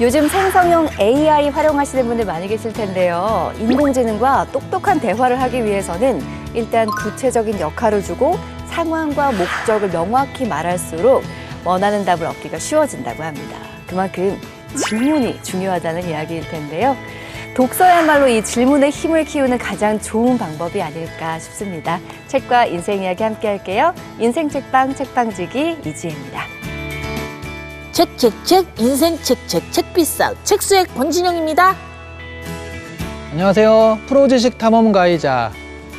요즘 생성형 AI 활용하시는 분들 많이 계실 텐데요. 인공지능과 똑똑한 대화를 하기 위해서는 일단 구체적인 역할을 주고 상황과 목적을 명확히 말할수록 원하는 답을 얻기가 쉬워진다고 합니다. 그만큼 질문이 중요하다는 이야기일 텐데요. 독서야말로 이 질문의 힘을 키우는 가장 좋은 방법이 아닐까 싶습니다. 책과 인생 이야기 함께 할게요. 인생 책방 책방지기 이지혜입니다. 책, 인생 책비싸, 책수의 권진영입니다. 안녕하세요. 프로지식 탐험가이자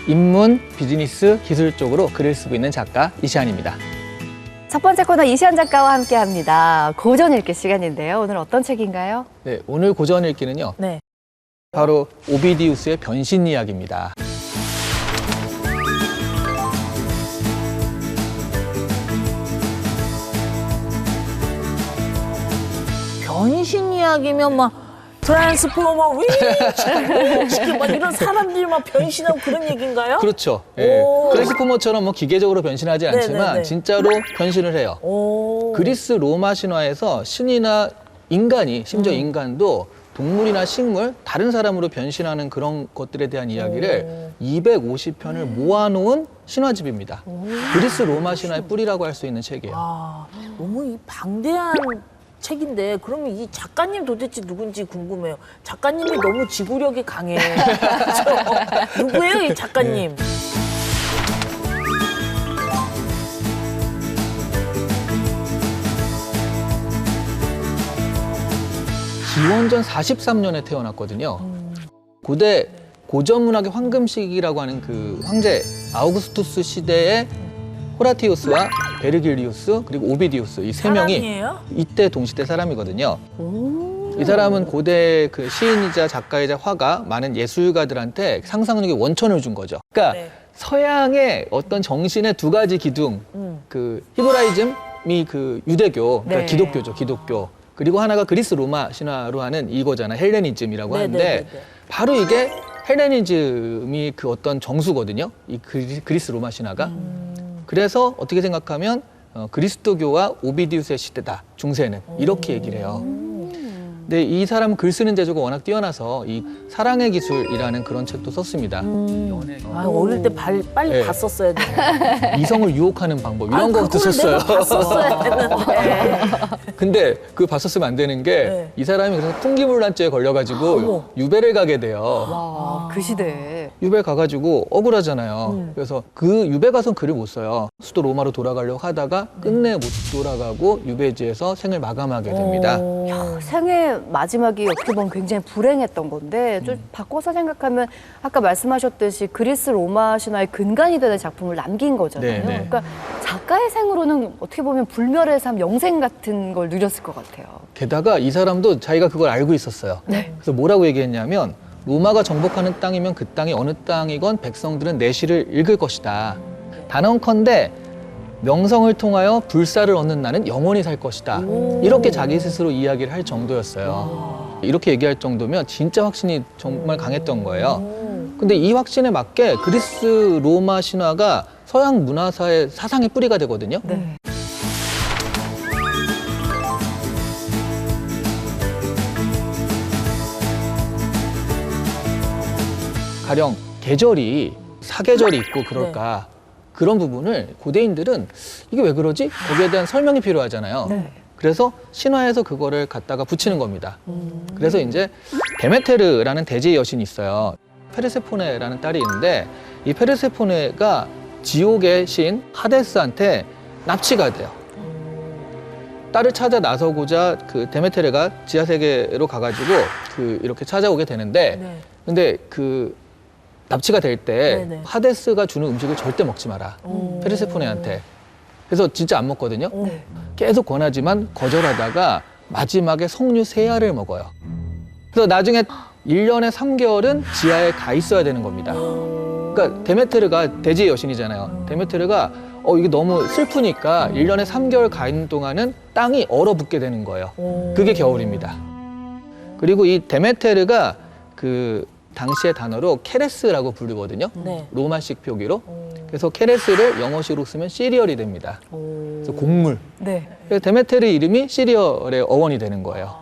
인문, 비즈니스, 기술 쪽으로 글을 쓰고 있는 작가 이시안입니다. 첫 번째 코너 이시안 작가와 함께합니다. 고전 읽기 시간인데요. 오늘 어떤 책인가요? 네, 오늘 고전 읽기는요. 네. 바로 오비디우스의 변신 이야기입니다. 변신 이야기면 막 트랜스포머 위치 막 이런 사람들이 막 변신하고 그런 얘기인가요? 그렇죠. 예. 트랜스포머처럼 뭐 기계적으로 변신하지 않지만 네네네. 진짜로 변신을 해요. 오. 그리스 로마 신화에서 신이나 인간이, 심지어 인간도 동물이나 식물, 다른 사람으로 변신하는 그런 것들에 대한 이야기를 250편을 모아놓은 신화집입니다. 그리스 로마 신화의 뿌리라고 할 수 있는 책이에요. 아, 너무 이 방대한 책인데 그러면 이 작가님 도대체 누군지 궁금해요. 작가님이 너무 지구력이 강해. 그렇죠? 누구예요, 이 작가님? 기원전 43년에 태어났거든요. 고대 고전문학의 황금 시기라고 하는 그 황제 아우구스투스 시대의 호라티우스와 베르길리우스 그리고 오비디우스 이 세 명이 사람이에요? 이때 동시대 사람이거든요. 이 사람은 고대 그 시인이자 작가이자 화가 많은 예술가들한테 상상력의 원천을 준 거죠. 그러니까 네. 서양의 어떤 정신의 두 가지 기둥, 그 히브라이즘이 그 유대교, 그러니까 네. 기독교죠, 기독교. 그리고 하나가 그리스 로마 신화로 하는 이거잖아, 헬레니즘이라고 하는데 네네네네. 바로 이게 헬레니즘이 그 어떤 정수거든요. 이 그리스 로마 신화가. 그래서 어떻게 생각하면 그리스도교와 오비디우스의 시대다, 중세는. 이렇게 얘기를 해요. 근데 이 사람은 글 쓰는 재주가 워낙 뛰어나서 이 사랑의 기술이라는 그런 책도 썼습니다. 아, 어릴 때 빨리 네. 봤었어야 돼. 이성을 유혹하는 방법 이런 것도 그걸 썼어요. 내가 봤었어야 되는데. 근데 그거 봤었으면 안 되는 게 이 네. 사람이 그래서 풍기물란죄에 걸려가지고 어머. 유배를 가게 돼요. 와, 그 시대에. 유배 가가지고 억울하잖아요. 그래서 그 유배 가선 글을 못 써요. 수도 로마로 돌아가려고 하다가 끝내 못 돌아가고 유배지에서 생을 마감하게 됩니다. 오. 생애 마지막이 어떻게 보면 굉장히 불행했던 건데 좀 바꿔서 생각하면 아까 말씀하셨듯이 그리스 로마 신화의 근간이 되는 작품을 남긴 거잖아요. 네, 네. 그러니까 작가의 생으로는 어떻게 보면 불멸의 삶, 영생 같은 걸 누렸을 것 같아요. 게다가 이 사람도 자기가 그걸 알고 있었어요. 그래서 뭐라고 얘기했냐면 로마가 정복하는 땅이면 그 땅이 어느 땅이건 백성들은 내 시를 읽을 것이다. 단언컨대 명성을 통하여 불사를 얻는 나는 영원히 살 것이다. 이렇게 자기 스스로 이야기를 할 정도였어요. 이렇게 얘기할 정도면 진짜 확신이 정말 강했던 거예요. 근데 이 확신에 맞게 그리스 로마 신화가 서양 문화사의 사상의 뿌리가 되거든요. 네. 가령 계절이 사계절이 있고 그럴까 그런 부분을 고대인들은 이게 왜 그러지? 거기에 대한 설명이 필요하잖아요. 네. 그래서 신화에서 그거를 갖다가 붙이는 겁니다. 그래서 이제 데메테르라는 대제의 여신이 있어요. 페르세포네라는 딸이 있는데 이 페르세포네가 지옥의 신 하데스한테 납치가 돼요. 딸을 찾아 나서고자 그 데메테르가 지하 세계로 가가지고 그 이렇게 찾아오게 되는데 네. 근데 그 납치가 될 때 네네. 하데스가 주는 음식을 절대 먹지 마라. 페르세포네한테. 그래서 진짜 안 먹거든요. 네. 계속 권하지만 거절하다가 마지막에 석류 세 알을 먹어요. 그래서 나중에 1년에 3개월은 지하에 가 있어야 되는 겁니다. 그러니까 데메테르가 대지의 여신이잖아요. 데메테르가 이게 너무 슬프니까 1년에 3개월 가 있는 동안은 땅이 얼어붙게 되는 거예요. 그게 겨울입니다. 그리고 이 데메테르가 그 당시의 단어로 케레스라고 부르거든요. 네. 로마식 표기로. 그래서 케레스를 영어식으로 쓰면 시리얼이 됩니다. 그래서 곡물. 네. 그래서 데메테르 이름이 시리얼의 어원이 되는 거예요.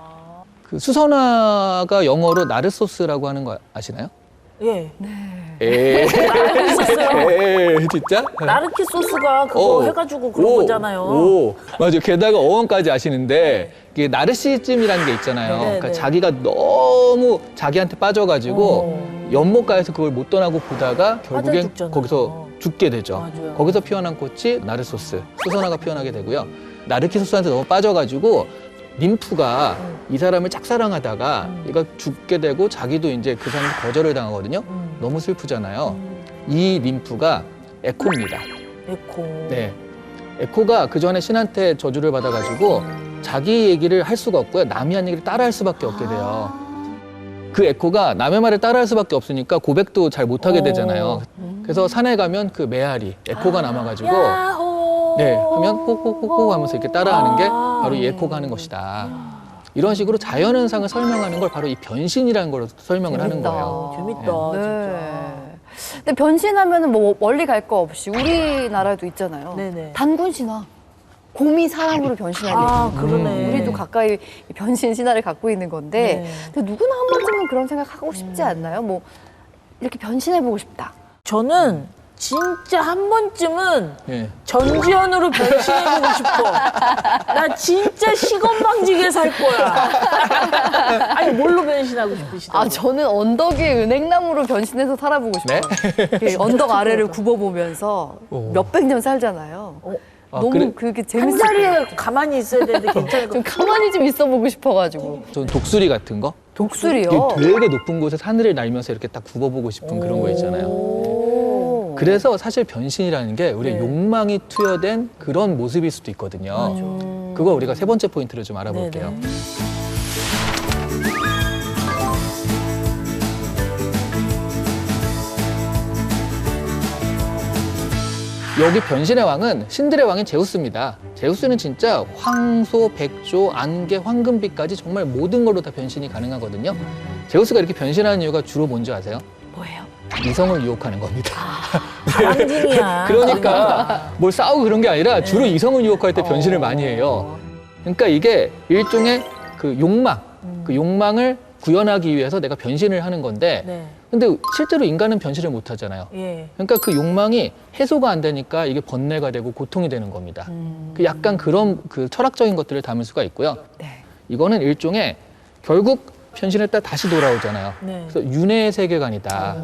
그 수선화가 영어로 나르소스라고 하는 거 아시나요? 예. 에 있었어요. 진짜? 나르키 소스가 그거 해가지고 그런 거잖아요. 오, 맞아요. 게다가 어원까지 아시는데 이게 나르시즘이라는 게 있잖아요. 네, 그러니까 네. 자기가 너무 자기한테 빠져가지고 연못가에서 그걸 못 떠나고 보다가 결국엔 죽잖아요. 거기서 죽게 되죠. 맞아요. 거기서 피어난 꽃이 나르소스, 수선화가 피어나게 되고요. 나르키 소스한테 너무 빠져가지고 ним프가 이 사람을 짝사랑하다가 얘가 죽게 되고 자기도 이제 그 사람한테 거절을 당하거든요. 너무 슬프잖아요. 이 ним프가 에코입니다. 에코. 네. 에코가 그 전에 신한테 저주를 받아가지고 자기 얘기를 할 수가 없고요. 남이 한 얘기를 따라할 수밖에 없게 돼요. 그 에코가 남의 말을 따라할 수밖에 없으니까 고백도 잘 못하게 되잖아요. 그래서 산에 가면 그 메아리, 에코가 남아가지고 야호. 네, 하면 호호호호 하면서 이렇게 따라하는 게 바로 이 에코가 하는 것이다. 이런 식으로 자연현상을 설명하는 걸 바로 이 변신이라는 걸 설명을 하는 재밌다. 거예요. 재밌다, 네. 근데 변신하면 뭐 멀리 갈 거 없이 우리나라도 있잖아요. 네네. 단군 신화. 곰이 사람으로 변신하는 아, 그러네. 우리도 가까이 변신 신화를 갖고 있는 건데 네. 근데 누구나 한 번쯤은 그런 생각 하고 싶지 않나요? 뭐 이렇게 변신해보고 싶다. 저는 진짜 한 번쯤은 예. 전지현으로 변신해보고 싶어. 나 진짜 시건방지게 살 거야. 아니, 뭘로 변신하고 싶으시다고요? 아 저는 언덕 위에 은행나무로 변신해서 살아보고 싶어요. 네? 언덕 아래를 굽어보면서 오. 몇백 년 살잖아요. 아, 너무 그래? 그게 한 재밌을 것 자리에 같아요. 가만히 있어야 되는데 괜찮을 것 좀 같아. 가만히 좀 있어보고 싶어가지고. 전 독수리 같은 거? 독수리요? 이게 되게 높은 곳에 하늘을 날면서 이렇게 딱 굽어보고 싶은 그런 거 있잖아요. 오. 그래서 사실 변신이라는 게 우리의 네. 욕망이 투여된 그런 모습일 수도 있거든요. 그거 우리가 세 번째 포인트를 좀 알아볼게요. 네네. 여기 변신의 왕은 신들의 왕인 제우스입니다. 제우스는 진짜 황소, 백조, 안개, 황금빛까지 정말 모든 걸로 다 변신이 가능하거든요. 제우스가 이렇게 변신하는 이유가 주로 뭔지 아세요? 뭐예요? 이성을 유혹하는 겁니다. 바람둥이야. 그러니까 뭘 싸우고 그런 게 아니라 주로 이성을 유혹할 때 변신을 많이 해요. 그러니까 이게 일종의 그 욕망, 그 욕망을 구현하기 위해서 내가 변신을 하는 건데 네. 근데 실제로 인간은 변신을 못 하잖아요. 예. 그러니까 그 욕망이 해소가 안 되니까 이게 번뇌가 되고 고통이 되는 겁니다. 그 약간 그런 그 철학적인 것들을 담을 수가 있고요. 네. 이거는 일종의 결국 변신했다 다시 돌아오잖아요. 네. 그래서 윤회의 세계관이다.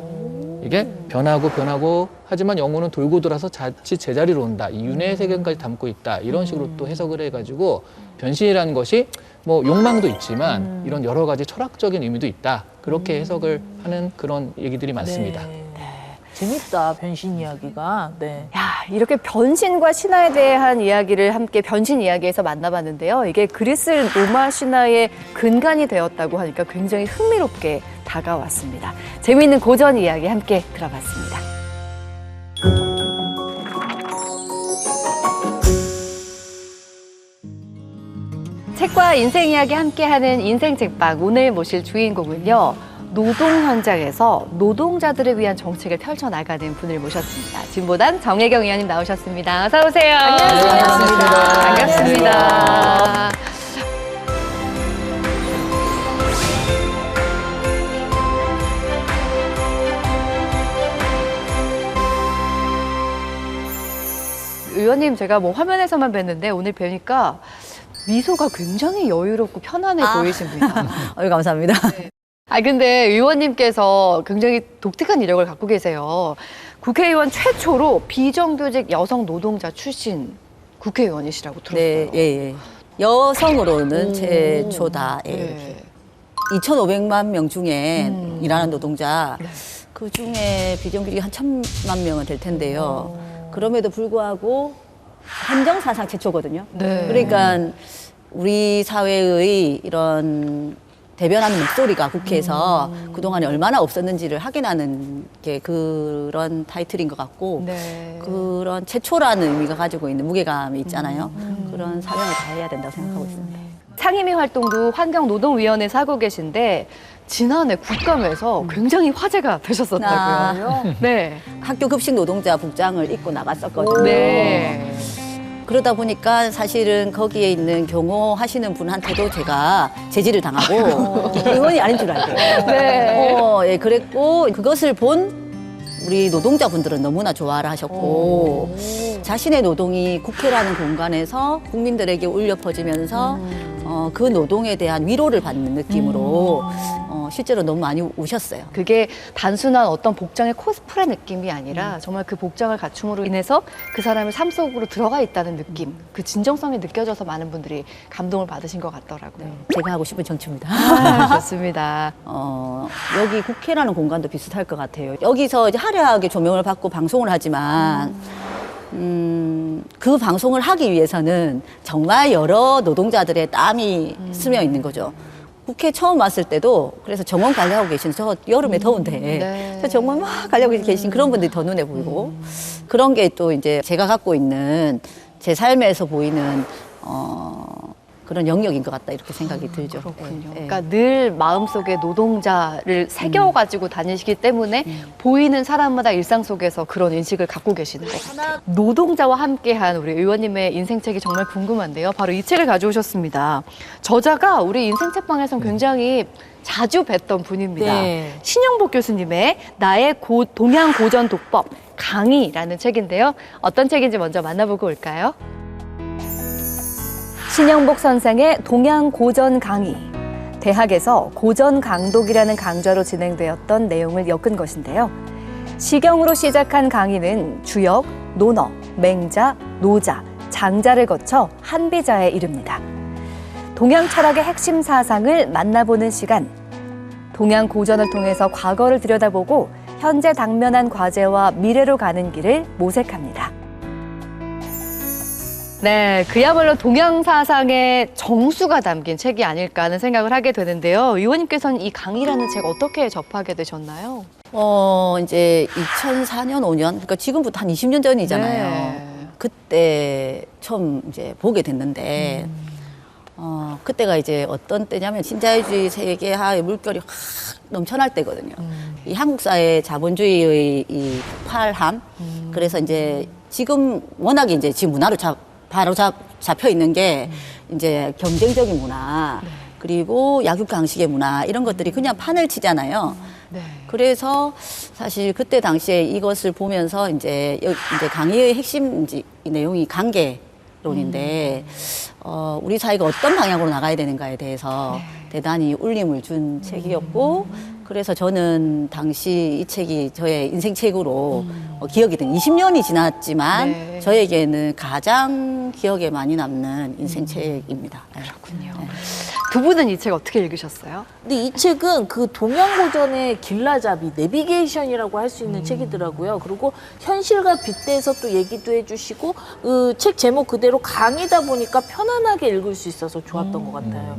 이게 변하고 하지만 영혼은 돌고 돌아서 자칫 제자리로 온다. 이 윤회의 세계관까지 담고 있다. 이런 식으로 또 해석을 해가지고 변신이라는 것이 뭐 욕망도 있지만 이런 여러 가지 철학적인 의미도 있다. 그렇게 해석을 하는 그런 얘기들이 많습니다. 네. 재밌다, 변신 이야기가. 네. 야, 이렇게 변신과 신화에 대한 이야기를 함께 변신 이야기에서 만나봤는데요. 이게 그리스 로마 신화의 근간이 되었다고 하니까 굉장히 흥미롭게 다가왔습니다. 재미있는 고전 이야기 함께 들어봤습니다. 책과 인생 이야기 함께하는 인생 책방 오늘 모실 주인공은요. 노동 현장에서 노동자들을 위한 정책을 펼쳐나가는 분을 모셨습니다. 진보단 정혜경 의원님 나오셨습니다. 어서 오세요. 안녕하세요. 반갑습니다. 의원님 제가 뭐 화면에서만 뵀는데 오늘 뵈니까 미소가 굉장히 여유롭고 편안해 보이십니다. 감사합니다. 아 근데 의원님께서 굉장히 독특한 이력을 갖고 계세요. 국회의원 최초로 비정규직 여성 노동자 출신 국회의원이시라고 들었어요. 네, 예, 예. 여성으로는 최초다. 예. 네. 2,500만 명 중에 일하는 노동자, 네. 그 중에 비정규직이 한 1,000만 명은 될 텐데요. 그럼에도 불구하고 헌정 사상 최초거든요. 네. 그러니까 우리 사회의 이런 대변하는 목소리가 국회에서 그동안에 얼마나 없었는지를 확인하는 게 그런 타이틀인 것 같고 네. 그런 최초라는 의미가 가지고 있는 무게감이 있잖아요. 그런 사명을 다해야 된다고 생각하고 있습니다. 상임위 활동도 환경노동위원회에서 하고 계신데 지난해 국감에서 굉장히 화제가 되셨었다고요. 네. 학교 급식 노동자 복장을 입고 나갔었거든요. 네. 그러다 보니까 사실은 거기에 있는 경호하시는 분한테도 제가 제지를 당하고 의원이 아닌 줄 알고. 네. 예, 그랬고 그것을 본 우리 노동자분들은 너무나 좋아를 하셨고 자신의 노동이 국회라는 공간에서 국민들에게 울려 퍼지면서 그 노동에 대한 위로를 받는 느낌으로 실제로 너무 많이 우셨어요. 그게 단순한 어떤 복장의 코스프레 느낌이 아니라 정말 그 복장을 갖춤으로 인해서 그 사람의 삶 속으로 들어가 있다는 느낌, 그 진정성이 느껴져서 많은 분들이 감동을 받으신 것 같더라고요. 제가 하고 싶은 정치입니다. 좋습니다. 여기 국회라는 공간도 비슷할 것 같아요. 여기서 이제 화려하게 조명을 받고 방송을 하지만 그 방송을 하기 위해서는 정말 여러 노동자들의 땀이 스며 있는 거죠. 국회 처음 왔을 때도 그래서 정원 관리하고 계신 저 여름에 더운데 네. 저 정원 막 관리하고 계신 그런 분들이 더 눈에 보이고 그런 게 또 이제 제가 갖고 있는 제 삶에서 보이는 그런 영역인 것 같다 이렇게 생각이 들죠. 그렇군요. 예, 예. 그러니까 늘 마음속에 노동자를 새겨가지고 다니시기 때문에 보이는 사람마다 일상 속에서 그런 인식을 갖고 계시는 것 같아요. 노동자와 함께한 우리 의원님의 인생책이 정말 궁금한데요. 바로 이 책을 가져오셨습니다. 저자가 우리 인생책방에선 굉장히 자주 뵀던 분입니다. 네. 신영복 교수님의 나의 동양 고전 독법 강의라는 책인데요. 어떤 책인지 먼저 만나보고 올까요? 신영복 선생의 동양 고전 강의. 대학에서 고전 강독이라는 강좌로 진행되었던 내용을 엮은 것인데요. 시경으로 시작한 강의는 주역, 논어, 맹자, 노자, 장자를 거쳐 한비자에 이릅니다. 동양 철학의 핵심 사상을 만나보는 시간. 동양 고전을 통해서 과거를 들여다보고 현재 당면한 과제와 미래로 가는 길을 모색합니다. 네, 그야말로 동양 사상의 정수가 담긴 책이 아닐까 하는 생각을 하게 되는데요. 의원님께서는 이 강의라는 책 어떻게 접하게 되셨나요? 이제 2004년, 5년, 그러니까 지금부터 한 20년 전이잖아요. 네. 그때 처음 이제 보게 됐는데, 그때가 이제 어떤 때냐면 신자유주의 세계화의 물결이 확 넘쳐날 때거든요. 이 한국 사회 자본주의의 이 폭발함, 그래서 이제 지금 워낙에 이제 지금 문화로 바로 잡혀 있는 게 이제 경쟁적인 문화, 그리고 약육강식의 문화 이런 것들이 그냥 판을 치잖아요. 네. 그래서 사실 그때 당시에 이것을 보면서 이제 강의의 핵심 내용이 관계론인데 우리 사회가 어떤 방향으로 나가야 되는가에 대해서 대단히 울림을 준 책이었고 그래서 저는 당시 이 책이 저의 인생책으로 기억이 된 20년이 지났지만 네. 저에게는 가장 기억에 많이 남는 인생책입니다. 그렇군요. 두 분은 이 책 어떻게 읽으셨어요? 근데 이 책은 그 동양고전의 길라잡이, 내비게이션이라고 할 수 있는 책이더라고요. 그리고 현실과 빗대서 또 얘기도 해주시고 그 책 제목 그대로 강의다 보니까 편안하게 읽을 수 있어서 좋았던 것 같아요.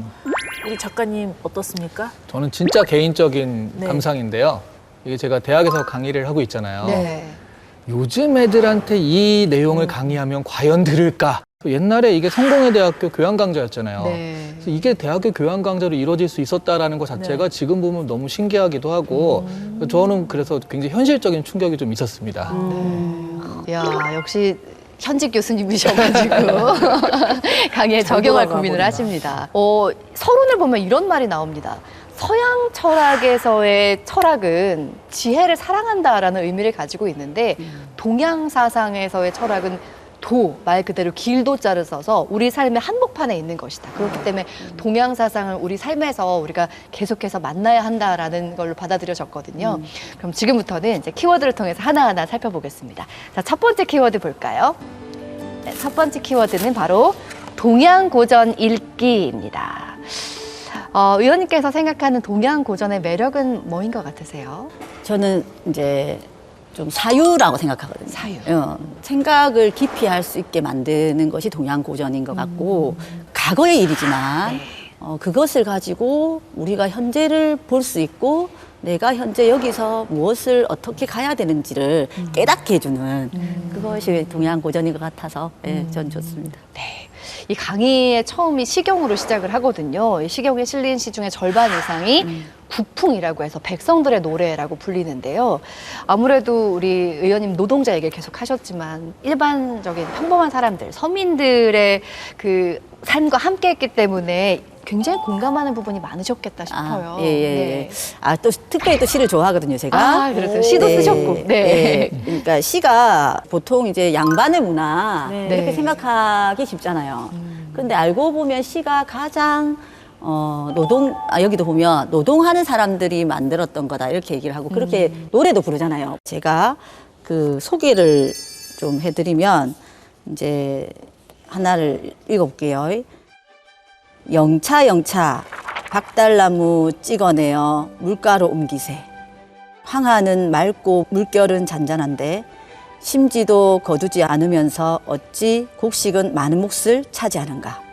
우리 작가님 어떻습니까? 저는 진짜 개인적인 네. 감상인데요. 이게 제가 대학에서 강의를 하고 있잖아요. 네. 요즘 애들한테 이 내용을 강의하면 과연 들을까? 옛날에 이게 성공회 대학교 교양 강좌였잖아요. 네. 그래서 이게 대학교 교양 강좌로 이루어질 수 있었다라는 것 자체가 지금 보면 너무 신기하기도 하고 저는 그래서 굉장히 현실적인 충격이 좀 있었습니다. 야, 역시 현직 교수님이셔가지고 강의에 잘 적용할 돌아가 고민을 보구나. 하십니다. 서론을 보면 이런 말이 나옵니다. 서양 철학에서의 철학은 지혜를 사랑한다라는 의미를 가지고 있는데 동양 사상에서의 철학은 말 그대로 길도자를 써서 우리 삶의 한복판에 있는 것이다. 그렇기 때문에 동양 사상을 우리 삶에서 우리가 계속해서 만나야 한다라는 걸로 받아들여졌거든요. 그럼 지금부터는 이제 키워드를 통해서 하나하나 살펴보겠습니다. 자, 첫 번째 키워드 볼까요? 네, 첫 번째 키워드는 바로 동양 고전 읽기입니다. 의원님께서 생각하는 동양 고전의 매력은 뭐인 것 같으세요? 저는 이제 좀 사유라고 생각하거든요. 사유. 생각을 깊이 할 수 있게 만드는 것이 동양 고전인 것 같고 과거의 일이지만 그것을 가지고 우리가 현재를 볼 수 있고 내가 현재 여기서 무엇을 어떻게 가야 되는지를 깨닫게 해주는 그것이 동양 고전인 것 같아서 전 좋습니다. 네. 이 강의의 처음이 시경으로 시작을 하거든요. 이 시경에 실린 시 중에 절반 이상이 국풍이라고 해서 백성들의 노래라고 불리는데요. 아무래도 우리 의원님 노동자 얘기를 계속 하셨지만 일반적인 평범한 사람들, 서민들의 그 삶과 함께 했기 때문에 굉장히 공감하는 부분이 많으셨겠다 싶어요. 네. 또 특별히 또 시를 좋아하거든요, 제가. 아, 그랬어요. 시도 쓰셨고. 네. 그러니까 시가 보통 이제 양반의 문화 네. 이렇게 네. 생각하기 쉽잖아요. 근데 알고 보면 시가 가장 여기도 보면 노동하는 사람들이 만들었던 거다 이렇게 얘기를 하고 그렇게 노래도 부르잖아요. 제가 그 소개를 좀 해드리면 이제 하나를 읽어볼게요. 영차 영차 박달나무 찍어내어 물가로 옮기세. 황하는 맑고 물결은 잔잔한데 심지도 거두지 않으면서 어찌 곡식은 많은 몫을 차지하는가.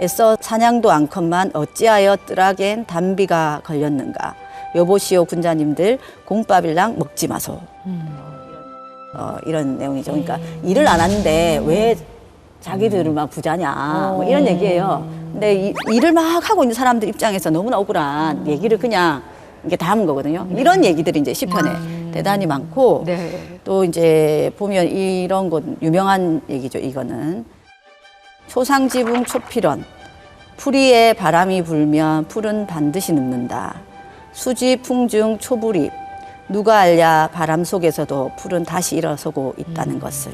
애써 사냥도 않건만 어찌하여 뜰하겐 단비가 걸렸는가. 여보시오 군자님들 공밥일랑 먹지 마소. 이런 내용이죠. 그러니까 일을 안 하는데 왜 자기들은 막 부자냐 뭐 이런 얘기예요. 근데 일을 막 하고 있는 사람들 입장에서 너무나 억울한 얘기를 그냥 이게 담은 거거든요. 이런 얘기들이 이제 시편에 대단히 많고 네. 또 이제 보면 이런 것 유명한 얘기죠. 이거는 초상지붕 초필원 풀이에 바람이 불면 풀은 반드시 눕는다. 수지 풍중 초불입 누가 알랴 바람 속에서도 풀은 다시 일어서고 있다는 것을.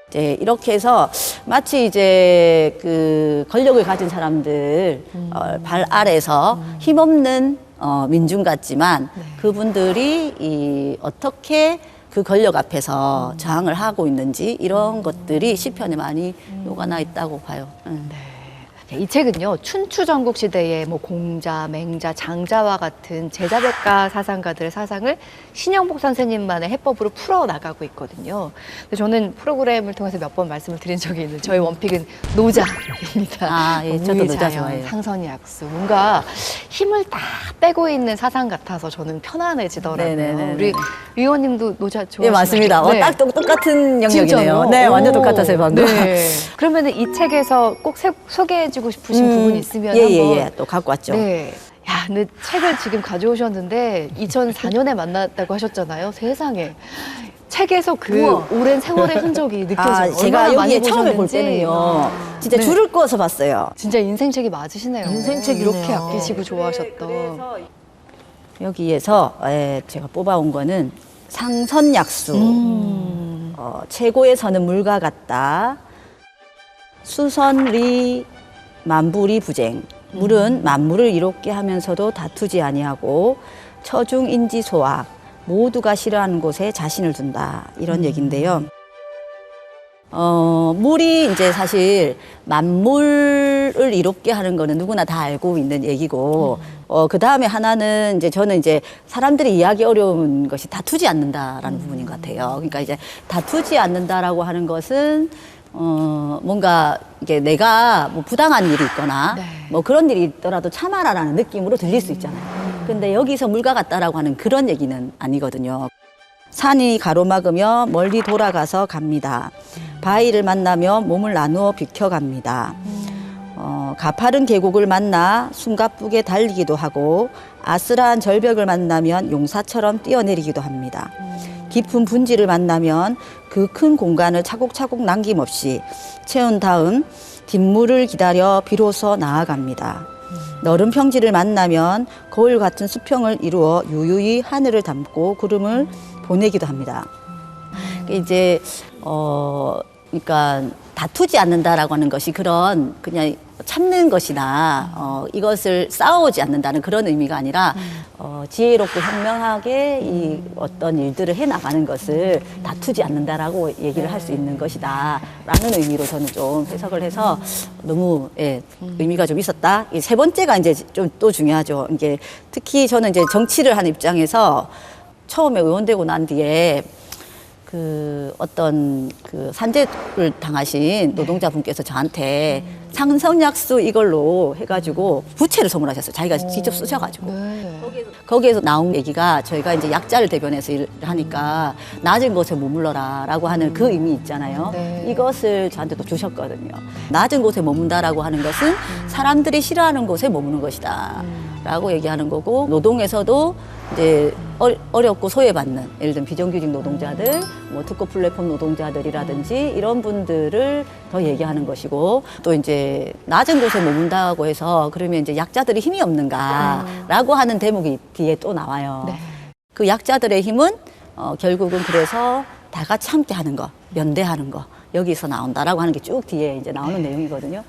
이제 이렇게 해서 마치 이제 그 권력을 가진 사람들 발 아래서 힘없는 민중 같지만 그분들이 어떻게 그 권력 앞에서 저항을 하고 있는지 이런 것들이 시편에 많이 녹아나 있다고 봐요. 이 책은요, 춘추전국 시대의 뭐 공자, 맹자, 장자와 같은 제자백가 사상가들의 사상을 신영복 선생님만의 해법으로 풀어나가고 있거든요. 근데 저는 프로그램을 통해서 몇 번 말씀을 드린 적이 있는 저희 원픽은 노자입니다. 저도 노자 무의자연, 좋아해요. 상선약수. 뭔가 힘을 다 빼고 있는 사상 같아서 저는 편안해지더라고요. 네네네. 우리 의원님도 노자 좋아하시나요? 예, 맞습니다. 네. 딱 똑같은 영역이네요. 진짜요? 네, 완전 오. 똑같았어요, 방금. 네. 그러면은 이 책에서 꼭 소개해주고 싶으신 부분이 있으면 예, 한번. 예, 예. 또 갖고 왔죠. 네. 야, 근데 책을 지금 가져오셨는데 2004년에 만났다고 하셨잖아요. 세상에. 책에서 그 우와. 오랜 세월의 흔적이 느껴져요. 제가 얼마나 많이 여기에 처음에 볼 보셨는지. 때는요. 진짜 네. 줄을 그어서 봤어요. 진짜 인생책이 맞으시네요. 인생책이네요. 이렇게 아끼시고 좋아하셨던. 여기에서 제가 뽑아온 거는 상선약수. 최고의 선은 물과 같다. 수선리 만불이 부쟁. 물은 만물을 이롭게 하면서도 다투지 아니하고 처중인지 소악. 모두가 싫어하는 곳에 자신을 둔다. 이런 얘기인데요. 물이 이제 사실 만물을 이롭게 하는 거는 누구나 다 알고 있는 얘기고, 그 다음에 하나는 이제 저는 이제 사람들이 이해하기 어려운 것이 다투지 않는다라는 부분인 것 같아요. 그러니까 이제 다투지 않는다라고 하는 것은 뭔가 이게 내가 뭐 부당한 일이 있거나 네. 뭐 그런 일이 있더라도 참아라라는 느낌으로 들릴 수 있잖아요. 근데 여기서 물과 같다라고 하는 그런 얘기는 아니거든요. 산이 가로막으며 멀리 돌아가서 갑니다. 바위를 만나며 몸을 나누어 비켜갑니다. 가파른 계곡을 만나 숨가쁘게 달리기도 하고 아슬한 절벽을 만나면 용사처럼 뛰어내리기도 합니다. 깊은 분지를 만나면 그 큰 공간을 차곡차곡 남김없이 채운 다음 뒷물을 기다려 비로소 나아갑니다. 너른 평지를 만나면 거울 같은 수평을 이루어 유유히 하늘을 담고 구름을 보내기도 합니다. 이제 그러니까 다투지 않는다라고 하는 것이 그런 그냥 참는 것이나 이것을 싸우지 않는다는 그런 의미가 아니라 지혜롭고 현명하게 이 어떤 일들을 해 나가는 것을 다투지 않는다라고 얘기를 할 수 있는 것이다라는 의미로 저는 좀 해석을 해서 너무 의미가 좀 있었다. 이 세 번째가 이제 좀 또 중요하죠. 이게 특히 저는 이제 정치를 한 입장에서 처음에 의원되고 난 뒤에 그 어떤 그 산재를 당하신 노동자분께서 저한테 상선약수 이걸로 해가지고 부채를 선물하셨어요. 자기가 직접 쓰셔가지고. 네. 거기에서 나온 얘기가 저희가 이제 약자를 대변해서 일을 하니까 낮은 곳에 머물러라라고 하는 그 의미 있잖아요. 네. 이것을 저한테 또 주셨거든요. 낮은 곳에 머문다라고 하는 것은 사람들이 싫어하는 곳에 머무는 것이다. 라고 얘기하는 거고, 노동에서도 이제 어렵고 소외받는, 예를 들면 비정규직 노동자들, 뭐 특허 플랫폼 노동자들이라든지 이런 분들을 더 얘기하는 것이고, 또 이제 낮은 곳에 머문다고 해서 그러면 이제 약자들이 힘이 없는가라고 하는 대목이 뒤에 또 나와요. 네. 그 약자들의 힘은 결국은 그래서 다 같이 함께 하는 거, 연대하는 거. 여기서 나온다라고 하는 게 쭉 뒤에 이제 나오는 내용이거든요.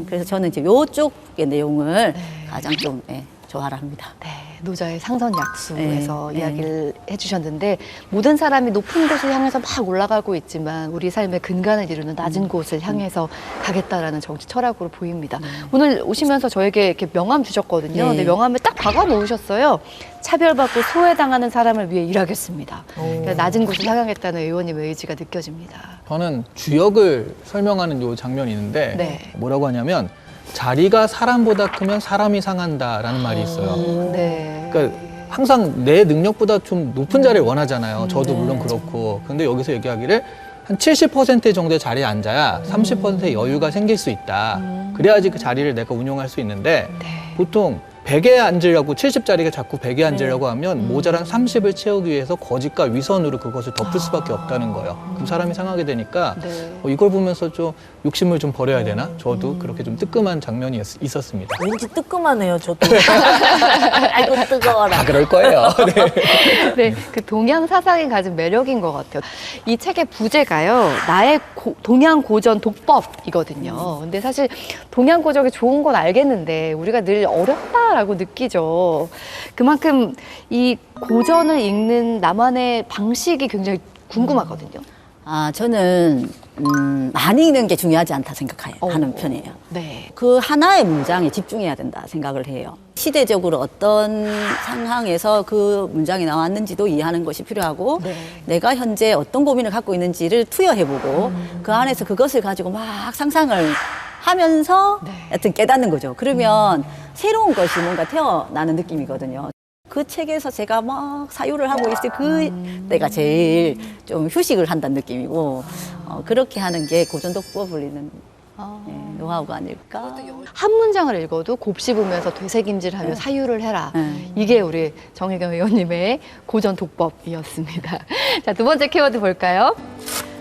그래서 저는 이제 요쪽의 내용을 가장 좀 좋아라 합니다. 네, 노자의 상선약수에서 네, 이야기를 해주셨는데 모든 사람이 높은 곳을 향해서 막 올라가고 있지만 우리 삶의 근간을 이루는 낮은 곳을 향해서 가겠다라는 정치 철학으로 보입니다. 오늘 오시면서 저에게 이렇게 명함 주셨거든요. 네. 근데 명함을 딱 박아 놓으셨어요. 차별받고 소외당하는 사람을 위해 일하겠습니다. 그러니까 낮은 곳을 향하겠다는 의원님의 의지가 느껴집니다. 저는 주역을 설명하는 요 장면이 있는데 네. 뭐라고 하냐면 자리가 사람보다 크면 사람이 상한다라는 말이 있어요. 네. 그러니까 항상 내 능력보다 좀 높은 자리를 원하잖아요. 저도 물론 그렇고. 근데 여기서 얘기하기를 한 70% 정도의 자리에 앉아야 30%의 여유가 생길 수 있다. 그래야지 그 자리를 내가 운용할 수 있는데 보통 100에 앉으려고 70자리가 자꾸 100에 앉으려고 하면 모자란 30을 채우기 위해서 거짓과 위선으로 그것을 덮을 수밖에 없다는 거예요. 그럼 사람이 상하게 되니까 네. 이걸 보면서 좀 욕심을 좀 버려야 되나? 저도 그렇게 좀 뜨끔한 장면이 있었습니다. 왠지 뜨끔하네요, 저도. 아이고, 뜨거워라. 다 그럴 거예요. 네. 네, 그 동양 사상이 가진 매력인 것 같아요. 이 책의 부제가요, 나의 동양 고전 독법이거든요. 근데 사실 동양 고전이 좋은 건 알겠는데 우리가 늘 어렵다라고 느끼죠. 그만큼 이 고전을 읽는 나만의 방식이 굉장히 궁금하거든요. 저는 많이 읽는 게 중요하지 않다 생각하는 편이에요. 네. 그 하나의 문장에 집중해야 된다 생각을 해요. 시대적으로 어떤 상황에서 그 문장이 나왔는지도 이해하는 것이 필요하고 네. 내가 현재 어떤 고민을 갖고 있는지를 투여해보고 그 안에서 그것을 가지고 막 상상을 하면서 네. 하여튼 깨닫는 거죠. 그러면 새로운 것이 뭔가 태어나는 느낌이거든요. 그 책에서 제가 막 사유를 하고 있을 그 때가 제일 좀 휴식을 한다는 느낌이고 그렇게 하는 게 고전 독법을 읽는 노하우가 아닐까. 한 문장을 읽어도 곱씹으면서 되새김질하며 사유를 해라. 네. 이게 우리 정혜경 의원님의 고전 독법이었습니다. 자, 두 번째 키워드 볼까요?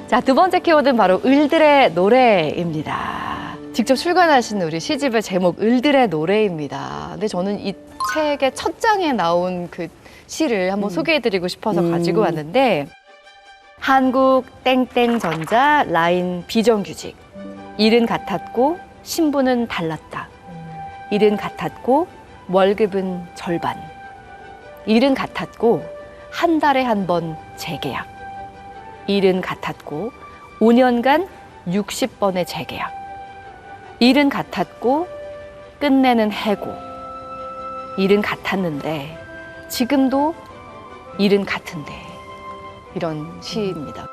자, 두 번째 키워드는 바로 을들의 노래입니다. 직접 출간하신 우리 시집의 제목 을들의 노래입니다. 근데 저는 이 책의 첫 장에 나온 그 시를 한번 소개해드리고 싶어서 가지고 왔는데 한국 땡땡전자 라인 비정규직 일은 같았고 신분은 달랐다. 일은 같았고 월급은 절반. 일은 같았고 한 달에 한 번 재계약. 일은 같았고 5년간 60번의 재계약. 일은 같았고 끝내는 해고. 일은 같았는데 지금도 일은 같은데. 이런 시입니다.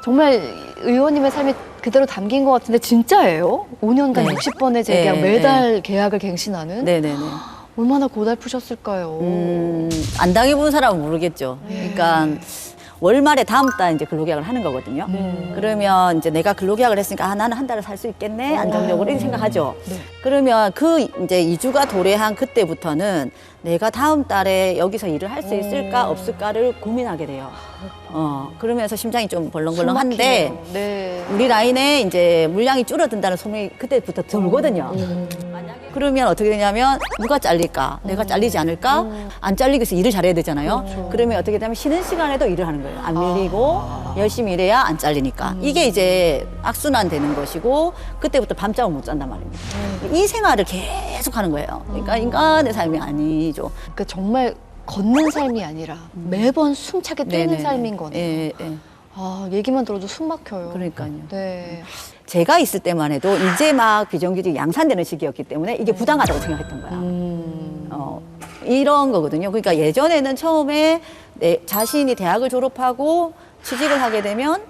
정말 의원님의 삶이 그대로 담긴 것 같은데 진짜예요? 5년간 네. 60번의 재계약, 네, 매달 계약을 갱신하는? 네네네. 얼마나 고달프셨을까요? 안 당해본 사람은 모르겠죠. 그러니까 월말에 다음 달 이제 근로계약을 하는 거거든요. 그러면 이제 내가 근로계약을 했으니까 나는 한 달을 살 수 있겠네 안정적으로 이렇게 생각하죠. 네. 그러면 그 이제 2주가 도래한 그때부터는 내가 다음 달에 여기서 일을 할 수 있을까 없을까를 고민하게 돼요. 그러면서 심장이 좀 벌렁벌렁한데 숨막히네요. 네. 우리 라인에 이제 물량이 줄어든다는 소문이 그때부터 들거든요. 그러면 어떻게 되냐면 누가 잘릴까? 내가 잘리지 않을까? 안 잘리기 위해서 일을 잘해야 되잖아요. 그러면 어떻게 되냐면 쉬는 시간에도 일을 하는 거예요. 안 밀리고 열심히 일해야 안 잘리니까. 이게 이제 악순환 되는 것이고 그때부터 밤잠을 못 잔단 말입니다. 이 생활을 계속 하는 거예요. 그러니까 인간의 삶이 아니죠. 그러니까 정말 걷는 삶이 아니라 매번 숨차게 뛰는 네네네. 삶인 거네요. 예, 예. 아, 얘기만 들어도 숨 막혀요. 그러니까요. 네. 제가 있을 때만 해도 이제 막 비정규직이 양산되는 시기였기 때문에 이게 부당하다고 생각했던 거야. 이런 거거든요. 그러니까 예전에는 처음에 내 자신이 대학을 졸업하고 취직을 하게 되면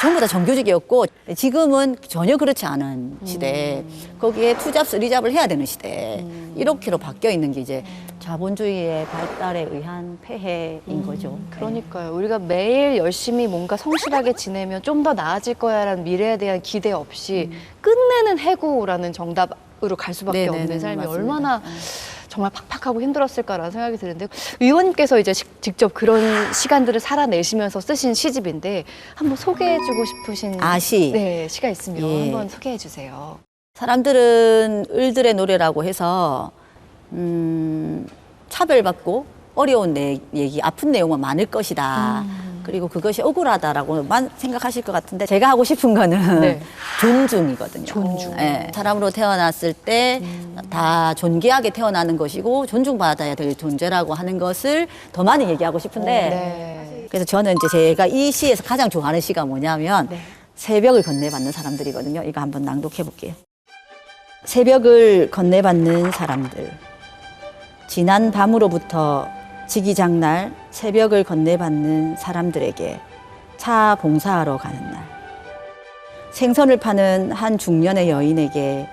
전부 다 정규직이었고 지금은 전혀 그렇지 않은 시대. 거기에 투잡, 쓰리잡을 해야 되는 시대. 이렇게로 바뀌어 있는 게 이제 자본주의의 발달에 의한 폐해인 거죠. 그러니까요. 우리가 매일 열심히 뭔가 성실하게 지내면 좀 더 나아질 거야라는 미래에 대한 기대 없이 끝내는 해고라는 정답으로 갈 수밖에 네네네, 없는 삶이 맞습니다. 얼마나 정말 팍팍하고 힘들었을까라는 생각이 드는데 의원님께서 이제 직접 그런 시간들을 살아내시면서 쓰신 시집인데 한번 소개해주고 싶으신 시. 네, 시가 있으면 예. 한번 소개해 주세요. 사람들은 을들의 노래라고 해서 차별받고 어려운 얘기, 아픈 내용은 많을 것이다. 그리고 그것이 억울하다라고만 생각하실 것 같은데 제가 하고 싶은 거는 네. 존중이거든요. 존중. 예, 사람으로 태어났을 때 다 존귀하게 태어나는 것이고 존중받아야 될 존재라고 하는 것을 더 많이 얘기하고 싶은데 네. 그래서 저는 이제 제가 이 시에서 가장 좋아하는 시가 뭐냐면 네. 새벽을 건네받는 사람들이거든요. 이거 한번 낭독해 볼게요. 새벽을 건네받는 사람들. 지난 밤으로부터 지기장날 새벽을 건네받는 사람들에게 차 봉사하러 가는 날. 생선을 파는 한 중년의 여인에게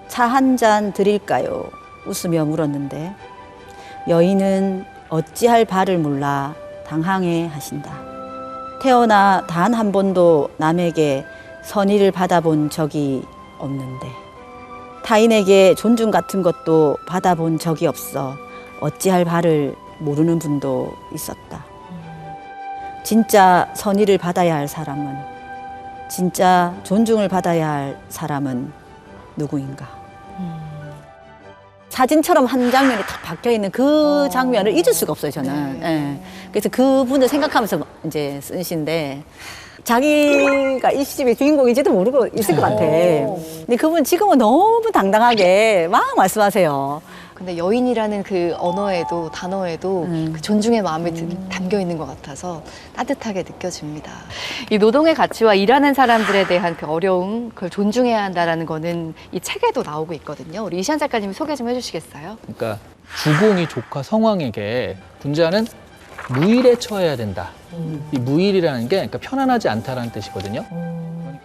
차 한 잔 드릴까요? 웃으며 물었는데 여인은 어찌할 바를 몰라 당황해 하신다. 태어나 단 한 번도 남에게 선의를 받아본 적이 없는데 타인에게 존중 같은 것도 받아본 적이 없어 어찌할 바를 모르는 분도 있었다. 진짜 선의를 받아야 할 사람은, 진짜 존중을 받아야 할 사람은 누구인가? 사진처럼 한 장면이 딱 박혀 있는 그 장면을 잊을 수가 없어요, 저는. 예. 그래서 그분을 생각하면서 이제 쓴 시인데 자기가 이 시집의 주인공인지도 모르고 있을 것 같아. 근데 그분 지금은 너무 당당하게 막 말씀하세요. 근데 여인이라는 그 언어에도 단어에도 그 존중의 마음이 담겨 있는 것 같아서 따뜻하게 느껴집니다. 이 노동의 가치와 일하는 사람들에 대한 그 어려움, 그걸 존중해야 한다라는 거는 이 책에도 나오고 있거든요. 우리 이시안 작가님이 소개 좀 해주시겠어요? 그러니까 주공이 조카 성왕에게 군자는 무일에 처해야 된다. 이 무일이라는 게 그러니까 편안하지 않다라는 뜻이거든요.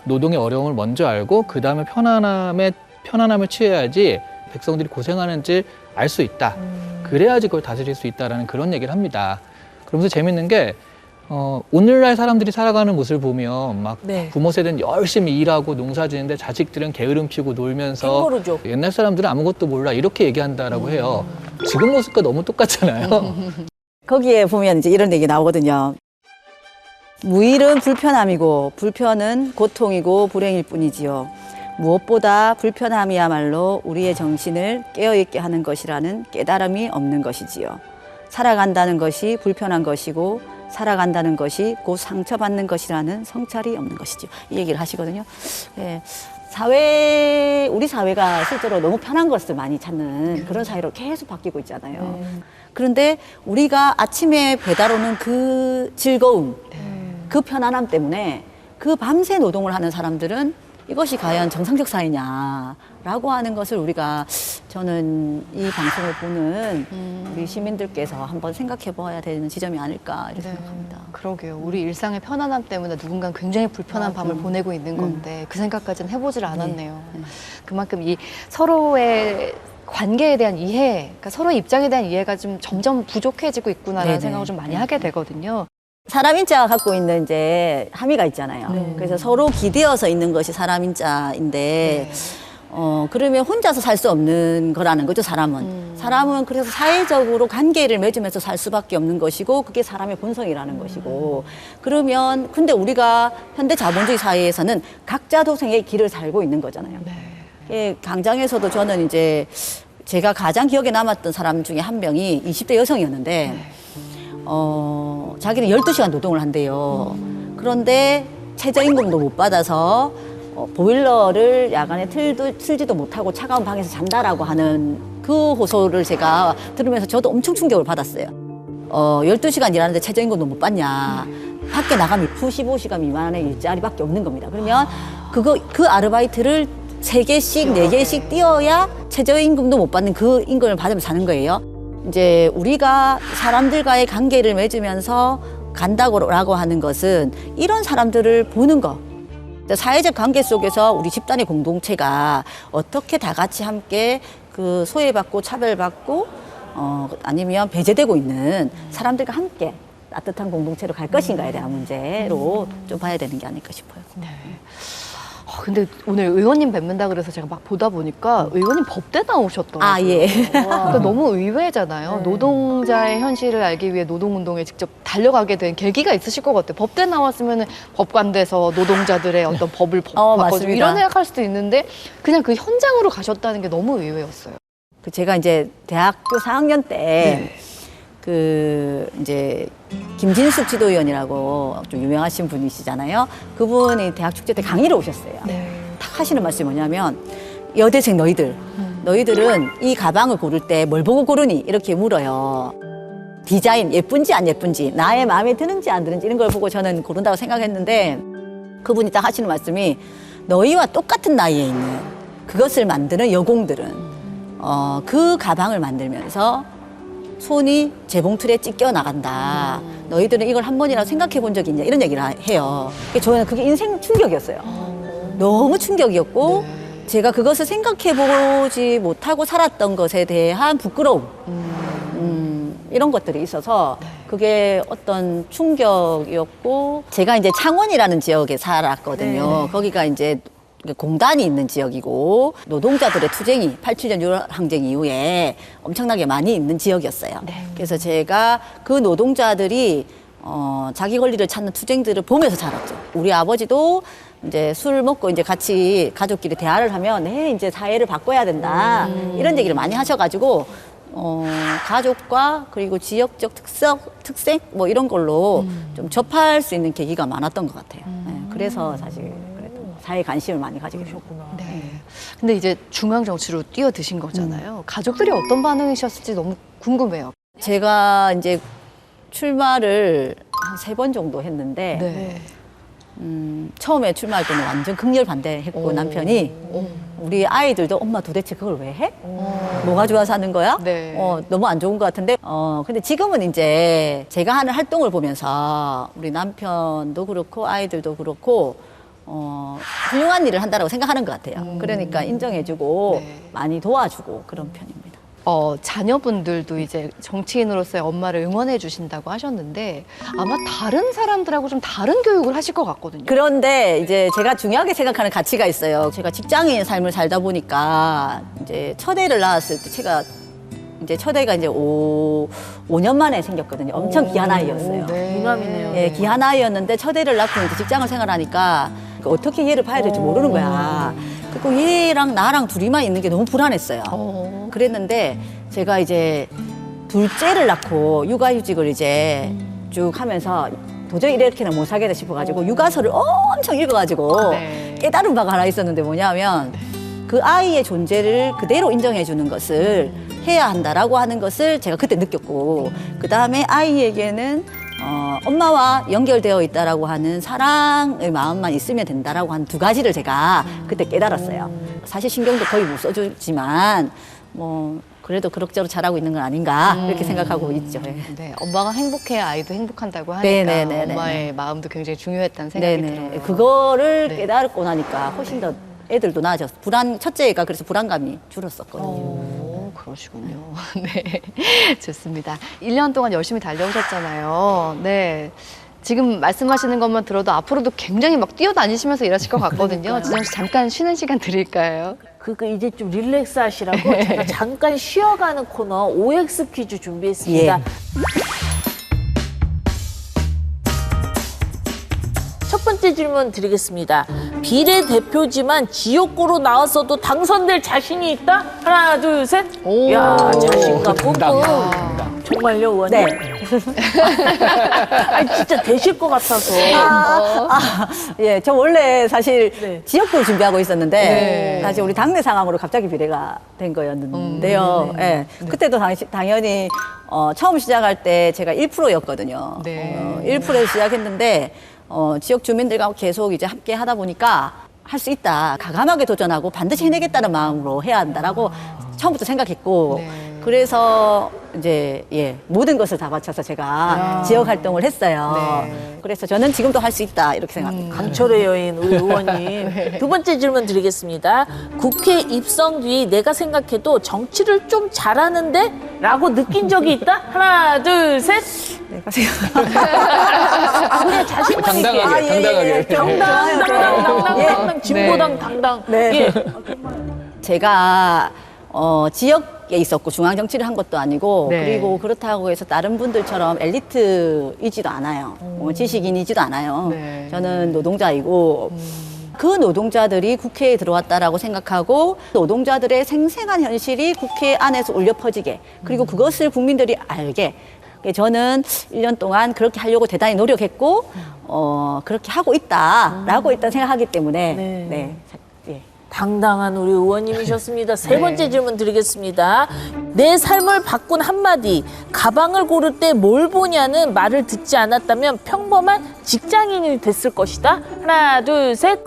노동의 어려움을 먼저 알고 그 다음에 편안함을 취해야지 백성들이 고생하는지 알 수 있다. 그래야지 그걸 다스릴 수 있다라는 그런 얘기를 합니다. 그러면서 재밌는 게 오늘날 사람들이 살아가는 모습을 보면 막 네. 부모 세대는 열심히 일하고 농사 지는데 자식들은 게으름 피우고 놀면서 행보르죠. 옛날 사람들은 아무것도 몰라 이렇게 얘기한다라고 해요. 지금 모습과 너무 똑같잖아요. 거기에 보면 이제 이런 얘기 나오거든요. 무일은 불편함이고 불편은 고통이고 불행일 뿐이지요. 무엇보다 불편함이야말로 우리의 정신을 깨어있게 하는 것이라는 깨달음이 없는 것이지요. 살아간다는 것이 불편한 것이고 살아간다는 것이 곧 상처받는 것이라는 성찰이 없는 것이죠. 이 얘기를 하시거든요. 예. 우리 사회가 실제로 너무 편한 것을 많이 찾는 그런 사회로 계속 바뀌고 있잖아요. 그런데 우리가 아침에 배달 오는 그 즐거움, 그 편안함 때문에 그 밤새 노동을 하는 사람들은 이것이 과연 정상적 사회냐라고 하는 것을 우리가 저는 이 방송을 보는 우리 시민들께서 한번 생각해 봐야 되는 지점이 아닐까 이렇게 생각합니다. 그러게요. 우리 일상의 편안함 때문에 누군가는 굉장히 불편한 밤을 보내고 있는 건데 그 생각까지는 해보질 않았네요. 그만큼 이 서로의 관계에 대한 이해, 그러니까 서로의 입장에 대한 이해가 좀 점점 부족해지고 있구나라는 네네. 생각을 좀 많이 하게 되거든요. 사람 인자가 갖고 있는 이제 함의가 있잖아요. 그래서 서로 기대어서 있는 것이 사람 인자인데 그러면 혼자서 살 수 없는 거라는 거죠, 사람은. 사람은 그래서 사회적으로 관계를 맺으면서 살 수밖에 없는 것이고 그게 사람의 본성이라는 것이고 그러면 근데 우리가 현대 자본주의 사회에서는 각자 도생의 길을 살고 있는 거잖아요. 예, 강장에서도 저는 이제 제가 가장 기억에 남았던 사람 중에 한 명이 20대 여성이었는데 자기는 12시간 노동을 한대요. 그런데 최저임금도 못 받아서 보일러를 야간에 틀지도 못하고 차가운 방에서 잔다라고 하는 그 호소를 제가 들으면서 저도 엄청 충격을 받았어요. 12시간 일하는데 최저임금도 못 받냐. 밖에 나가면 95시간 미만의 일자리밖에 없는 겁니다. 그러면 그 아르바이트를 3개씩, 4개씩 뛰어야 최저임금도 못 받는 그 임금을 받으면 사는 거예요. 이제 우리가 사람들과의 관계를 맺으면서 간다고라고 하는 것은 이런 사람들을 보는 거. 사회적 관계 속에서 우리 집단의 공동체가 어떻게 다 같이 함께 그 소외받고 차별받고 아니면 배제되고 있는 사람들과 함께 따뜻한 공동체로 갈 것인가에 대한 문제로 좀 봐야 되는 게 아닐까 싶어요. 근데 오늘 의원님 뵙는다 그래서 제가 막 보다 보니까 의원님 법대 나오셨더라고요. 아, 예. 그러니까 너무 의외잖아요. 노동자의 현실을 알기 위해 노동운동에 직접 달려가게 된 계기가 있으실 것 같아요. 법대 나왔으면 법관돼서 노동자들의 어떤 법을 바꿔주고 맞습니다. 이런 생각할 수도 있는데 그냥 그 현장으로 가셨다는 게 너무 의외였어요. 제가 이제 대학교 4학년 때 이제 김진숙 지도위원이라고 좀 유명하신 분이시잖아요. 그분이 대학 축제 때 강의를 오셨어요. 딱 하시는 말씀이 뭐냐면 여대생 너희들은 이 가방을 고를 때 뭘 보고 고르니? 이렇게 물어요. 디자인 예쁜지 안 예쁜지 나의 마음에 드는지 안 드는지 이런 걸 보고 저는 고른다고 생각했는데 그분이 딱 하시는 말씀이 너희와 똑같은 나이에 있는 그것을 만드는 여공들은 그 가방을 만들면서 손이 재봉틀에 찢겨 나간다. 너희들은 이걸 한 번이라도 생각해 본 적이 있냐? 이런 얘기를 해요. 저는 그게 인생 충격이었어요. 너무 충격이었고 제가 그것을 생각해 보지 못하고 살았던 것에 대한 부끄러움 이런 것들이 있어서 그게 어떤 충격이었고 제가 이제 창원이라는 지역에 살았거든요. 거기가 이제 공단이 있는 지역이고 노동자들의 투쟁이 87년 6월 항쟁 이후에 엄청나게 많이 있는 지역이었어요. 그래서 제가 그 노동자들이 자기 권리를 찾는 투쟁들을 보면서 자랐죠. 우리 아버지도 이제 술 먹고 이제 같이 가족끼리 대화를 하면 네, 이제 사회를 바꿔야 된다. 이런 얘기를 많이 하셔가지고 가족과 그리고 지역적 특색 뭐 이런 걸로 좀 접할 수 있는 계기가 많았던 것 같아요. 네, 그래서 사실 사회에 관심을 많이 가지게 되셨구나. 근데 이제 중앙 정치로 뛰어드신 거잖아요. 가족들이 어떤 반응이셨을지 너무 궁금해요. 제가 이제 출마를 한 3번 정도 했는데 처음에 출마할 때는 완전 극렬 반대했고 남편이 우리 아이들도 엄마 도대체 그걸 왜 해? 뭐가 좋아서 하는 거야? 너무 안 좋은 것 같은데 근데 지금은 이제 제가 하는 활동을 보면서 우리 남편도 그렇고 아이들도 그렇고 훌륭한 일을 한다라고 생각하는 것 같아요. 그러니까 인정해주고 많이 도와주고 그런 편입니다. 자녀분들도 이제 정치인으로서의 엄마를 응원해 주신다고 하셨는데 아마 다른 사람들하고 좀 다른 교육을 하실 것 같거든요. 그런데 이제 제가 중요하게 생각하는 가치가 있어요. 제가 직장인 삶을 살다 보니까 이제 첫애를 낳았을 때 제가 이제 첫애가 이제 5년 만에 생겼거든요. 엄청 귀한 아이였어요. 유남이네요. 예, 귀한 아이였는데 첫애를 낳고 이제 직장을 생활하니까 어떻게 얘를 봐야 될지 모르는 거야. 그리고 얘랑 나랑 둘이만 있는 게 너무 불안했어요. 그랬는데 제가 이제 둘째를 낳고 육아휴직을 이제 쭉 하면서 도저히 이렇게는 못 살겠다 싶어가지고 육아서를 엄청 읽어가지고 깨달은 바가 하나 있었는데 뭐냐면 그 아이의 존재를 그대로 인정해주는 것을 해야 한다라고 하는 것을 제가 그때 느꼈고 그 다음에 아이에게는 엄마와 연결되어 있다라고 하는 사랑의 마음만 있으면 된다라고 한 2가지를 제가 그때 깨달았어요. 사실 신경도 거의 못 써주지만 뭐 그래도 그럭저럭 잘하고 있는 건 아닌가 이렇게 생각하고 있죠. 네, 엄마가 행복해야 아이도 행복한다고 하니까 엄마의 마음도 굉장히 중요했다는 생각이 들어요. 그거를 깨달고 나니까 훨씬 더 애들도 나아졌어. 첫째가 그래서 불안감이 줄었었거든요. 그러시군요. 네, 좋습니다. 1년 동안 열심히 달려오셨잖아요. 네. 지금 말씀하시는 것만 들어도 앞으로도 굉장히 막 뛰어다니시면서 일하실 것 같거든요. 지정 씨 잠깐 쉬는 시간 드릴까요? 그거 이제 좀 릴렉스 하시라고 제가 잠깐 쉬어가는 코너 OX 퀴즈 준비했습니다. 첫 번째 질문 드리겠습니다. 비례대표지만 지역구로 나왔어도 당선될 자신이 있다? 하나, 둘, 셋. 이야, 자신감 뿜뿜. 정말요, 의원님? 네. 아니, 진짜 되실 것 같아서. 예, 저 원래 사실 네. 지역구를 준비하고 있었는데 사실 우리 당내 상황으로 갑자기 비례가 된 거였는데요. 예, 그때도 당연히 처음 시작할 때 제가 1%였거든요. 1%에서 시작했는데 지역 주민들과 계속 이제 함께 하다 보니까 할 수 있다. 과감하게 도전하고 반드시 해내겠다는 마음으로 해야 한다라고 처음부터 생각했고 그래서 이제 모든 것을 다 바쳐서 제가 지역 활동을 했어요. 네. 그래서 저는 지금도 할 수 있다 이렇게 생각합니다. 강철의 여인 우리 의원님. 두 번째 질문 드리겠습니다. 국회 입성 뒤 내가 생각해도 정치를 좀 잘하는데? 라고 느낀 적이 있다? 하나, 둘, 셋. 내가 생각. 그냥 자신감 있게. 당당하게, 당당하게. 당당, 진보당 당당. 네. 예. 제가 지역에 있었고 중앙 정치를 한 것도 아니고 네. 그리고 그렇다고 해서 다른 분들처럼 엘리트이지도 않아요. 지식인이지도 않아요. 네. 저는 노동자이고 그 노동자들이 국회에 들어왔다라고 생각하고 노동자들의 생생한 현실이 국회 안에서 울려 퍼지게 그리고 그것을 국민들이 알게 저는 1년 동안 그렇게 하려고 대단히 노력했고 그렇게 하고 있다라고 일단 생각하기 때문에 네. 예. 당당한 우리 의원님이셨습니다. 세 번째 질문 드리겠습니다. 내 삶을 바꾼 한마디. 가방을 고를 때 뭘 보냐는 말을 듣지 않았다면 평범한 직장인이 됐을 것이다. 하나, 둘, 셋.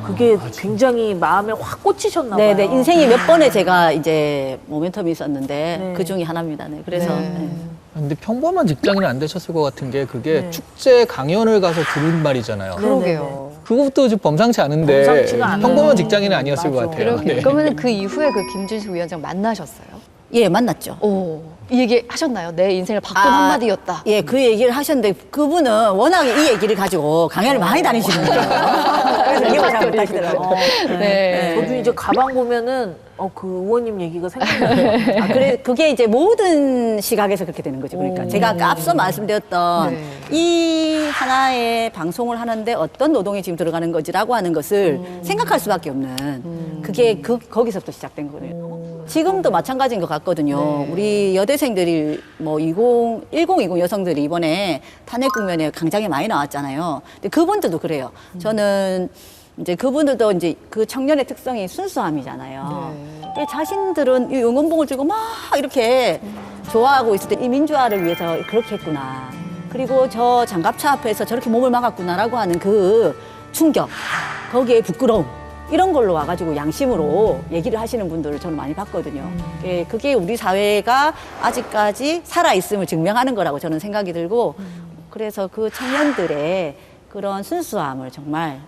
그게 굉장히 마음에 확 꽂히셨나 봐요. 네네 인생이 몇 번에 제가 이제 모멘텀이 있었는데 그 중에 하나입니다. 네. 그래서 근데 평범한 직장인은 안 되셨을 것 같은 게 그게 축제 강연을 가서 들은 말이잖아요. 그러게요. 그것부터 좀 범상치 않은데 범상치가 않아요. 평범한 직장인은 아니었을 맞아. 것 같아요. 그러면 그 이후에 그 김준식 위원장 만나셨어요? 예 만났죠. 이 얘기 하셨나요? 내 인생을 바꾼 한마디였다. 예, 그 얘기를 하셨는데 그분은 워낙에 이 얘기를 가지고 강연을 많이 다니시는 거예요. 그래서 기억을 잘 못하시더라고요. 네. 저도 이제 가방 보면은 그 의원님 얘기가 생각나요. 그래 그게 이제 모든 시각에서 그렇게 되는 거죠. 그러니까 제가 아까 앞서 말씀드렸던 네. 이 하나의 방송을 하는데 어떤 노동이 지금 들어가는 거지라고 하는 것을 생각할 수밖에 없는 그게 거기서부터 시작된 거예요. 지금도 마찬가지인 것 같거든요. 우리 여대생들이 뭐 1020 여성들이 이번에 탄핵 국면에 강장에 많이 나왔잖아요. 근데 그분들도 그래요. 저는 이제 그분들도 이제 그 청년의 특성이 순수함이잖아요. 근데 자신들은 이 응원봉을 들고 막 이렇게 좋아하고 있을 때 이 민주화를 위해서 그렇게 했구나. 그리고 저 장갑차 앞에서 저렇게 몸을 막았구나라고 하는 그 충격, 거기에 부끄러움. 이런 걸로 와가지고 양심으로 얘기를 하시는 분들을 저는 많이 봤거든요. 예, 그게 우리 사회가 아직까지 살아있음을 증명하는 거라고 저는 생각이 들고, 그래서 그 청년들의 그런 순수함을 정말,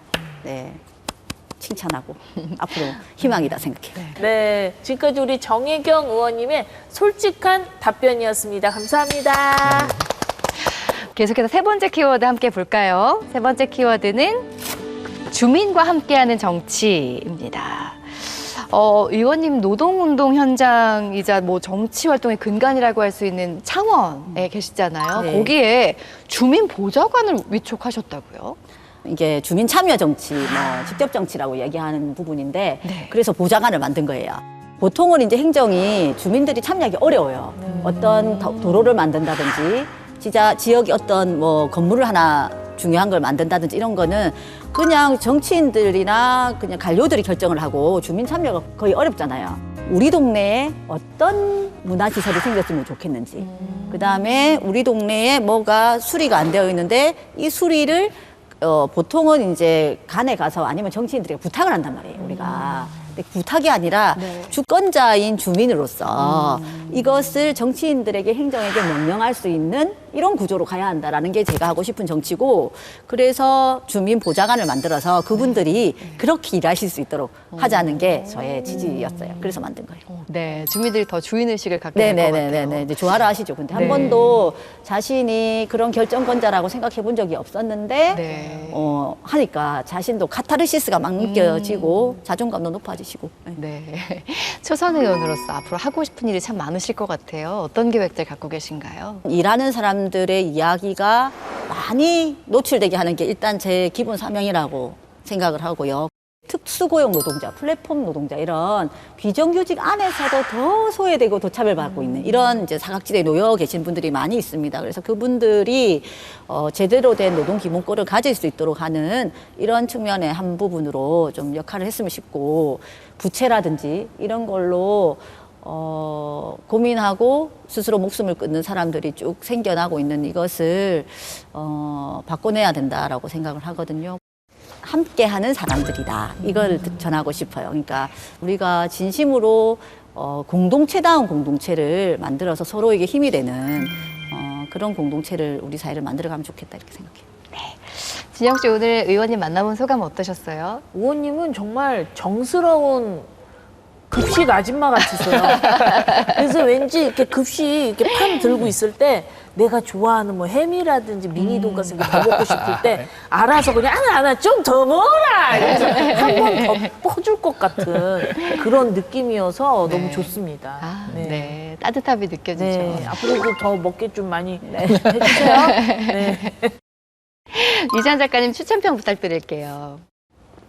칭찬하고, 앞으로 희망이다 생각해요. 네, 지금까지 우리 정혜경 의원님의 솔직한 답변이었습니다. 감사합니다. 계속해서 세 번째 키워드 함께 볼까요? 세 번째 키워드는 주민과 함께하는 정치입니다. 의원님 노동운동 현장이자 뭐 정치 활동의 근간이라고 할 수 있는 창원에 계시잖아요. 네. 거기에 주민 보좌관을 위촉하셨다고요? 이게 주민 참여 정치, 뭐 직접 정치라고 얘기하는 부분인데 네. 그래서 보좌관을 만든 거예요. 보통은 이제 행정이 주민들이 참여하기 어려워요. 어떤 도로를 만든다든지 진짜 지역이 어떤 뭐 건물을 하나 중요한 걸 만든다든지 이런 거는 그냥 정치인들이나 그냥 관료들이 결정을 하고 주민 참여가 거의 어렵잖아요. 우리 동네에 어떤 문화시설이 생겼으면 좋겠는지, 그다음에 우리 동네에 뭐가 수리가 안 되어 있는데 이 수리를 보통은 이제 간에 가서 아니면 정치인들에게 부탁을 한단 말이에요, 우리가. 근데 부탁이 아니라 주권자인 주민으로서 이것을 정치인들에게 행정에게 명령할 수 있는 이런 구조로 가야 한다라는 게 제가 하고 싶은 정치고, 그래서 주민 보좌관을 만들어서 그분들이 그렇게 일하실 수 있도록 하자는 게 저의 지지였어요. 그래서 만든 거예요. 네, 주민들이 더 주인의식을 갖게 될 것 같아요. 네네네네. 이제 조화를 하시죠. 근데 네. 한 번도 자신이 그런 결정권자라고 생각해 본 적이 없었는데, 네. 하니까 자신도 카타르시스가 막 느껴지고 자존감도 높아지시고. 네. 네. 초선 의원으로서 앞으로 하고 싶은 일이 참 많으실 것 같아요. 어떤 계획들 갖고 계신가요? 일하는 사람들의 이야기가 많이 노출되게 하는 게 일단 제 기본 사명이라고 생각을 하고요. 특수고용 노동자, 플랫폼 노동자 이런 비정규직 안에서도 더 소외되고 도차별받고 있는 이런 이제 사각지대에 놓여 계신 분들이 많이 있습니다. 그래서 그분들이 제대로 된 노동 기본권을 가질 수 있도록 하는 이런 측면의 한 부분으로 좀 역할을 했으면 싶고, 부채라든지 이런 걸로 고민하고 스스로 목숨을 끊는 사람들이 쭉 생겨나고 있는 이것을 바꿔내야 된다라고 생각을 하거든요. 함께하는 사람들이다. 이걸 전하고 싶어요. 그러니까 우리가 진심으로 공동체다운 공동체를 만들어서 서로에게 힘이 되는 그런 공동체를 우리 사회를 만들어가면 좋겠다 이렇게 생각해요. 진영 씨 오늘 의원님 만나본 소감 어떠셨어요? 의원님은 정말 정스러운 급식 아줌마 같으세요. 그래서 왠지 이렇게 급식 이렇게 판 들고 있을 때 내가 좋아하는 뭐 햄이라든지 미니 돈가스 이렇게 더 먹고 싶을 때 알아서 그냥 하나 좀 더 먹어라 이러면서 한 번 더 퍼줄 것 같은 그런 느낌이어서 너무 좋습니다. 네. 따뜻함이 느껴지죠. 네, 앞으로도 더 먹게 좀 많이 해주세요. 네. 이지한 작가님 추천평 부탁드릴게요.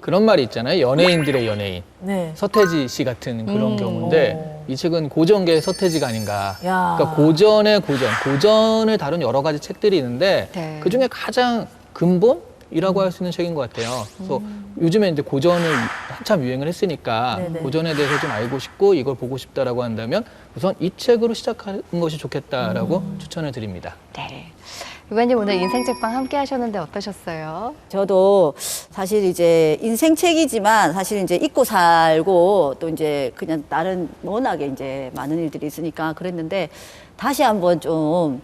그런 말이 있잖아요. 연예인들의 연예인. 네. 서태지 씨 같은 그런 경우인데 이 책은 고전계의 서태지가 아닌가. 야. 그러니까 고전의 고전을 다룬 여러 가지 책들이 있는데 네. 그중에 가장 근본이라고 할 수 있는 책인 것 같아요. 그래서 요즘에 이제 고전을 한참 유행을 했으니까 네네. 고전에 대해서 좀 알고 싶고 이걸 보고 싶다라고 한다면 우선 이 책으로 시작하는 것이 좋겠다라고 추천을 드립니다. 네. 의원님 오늘 인생책방 함께 하셨는데 어떠셨어요? 저도 사실 이제 인생책이지만 사실 이제 잊고 살고 또 이제 그냥 다른 워낙에 이제 많은 일들이 있으니까 그랬는데 다시 한번 좀